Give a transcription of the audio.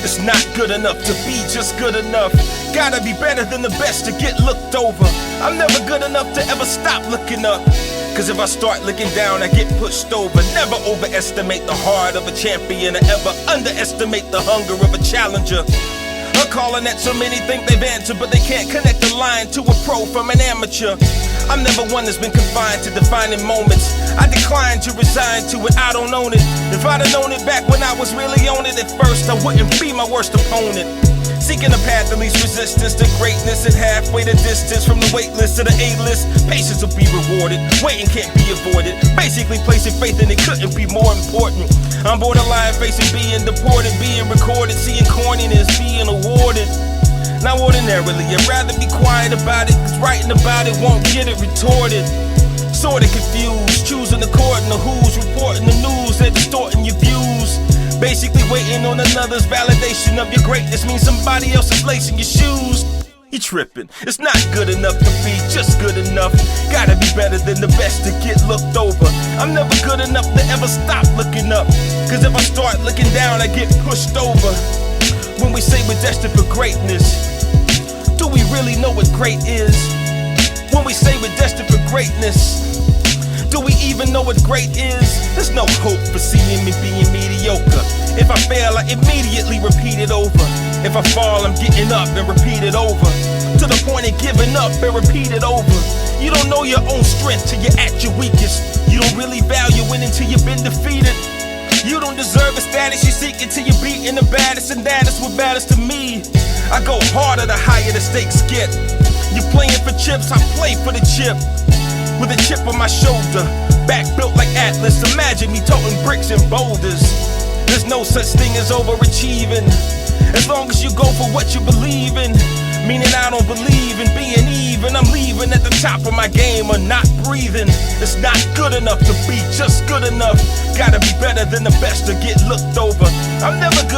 It's not good enough to be just good enough. Gotta be better than the best to get looked over. I'm never good enough to ever stop looking up. Cause if I start looking down, I get pushed over. Never overestimate the heart of a champion, or ever underestimate the hunger of a challenger. A calling that so many think they've answered, but they can't connect the line to a pro from an amateur. I'm never one that's been confined to defining moments. I decline to resign to it, I don't own it. If I'd have known it back when I was really on it at first, I wouldn't be my worst opponent. Seeking a path of least resistance to greatness, and halfway the distance from the wait list to the A-list. Patience will be rewarded, waiting can't be avoided. Basically placing faith in it couldn't be more important. I'm borderline facing being deported, being recorded, seeing corniness being awarded. Now ordinarily, I'd rather be quiet about it, cause writing about it won't get it retorted. Sorta confused, choosing according to who's reporting the news, they're distorting your views. Basically waiting on another's validation of your greatness means somebody else is lacing your shoes. You tripping, it's not good enough to be just good enough. Gotta be better than the best to get looked over. I'm never good enough to ever stop looking up. Cause if I start looking down, I get pushed over. When we say we're destined for greatness, do we really know what great is? When we say we're destined for greatness, do we even know what great is? There's no hope for seeing me being mediocre. If I fail, I immediately repeat it over. If I fall, I'm getting up and repeat it over. To the point of giving up and repeat it over. You don't know your own strength till you're at your weakest. You don't really value winning till you've been defeated. You don't deserve the status you seek until you're beating the baddest, and that is what matters to me. I go harder the higher the stakes get. You're playing for chips, I play for the chip. With a chip on my shoulder, back built like Atlas. Imagine me toting bricks and boulders. There's no such thing as overachieving, as long as you go for what you believe in. Meaning I don't believe in being even. I'm leaving at the top of my game or not breathing. It's not good enough to be just good enough. Gotta be better than the best to get looked over. I'm never good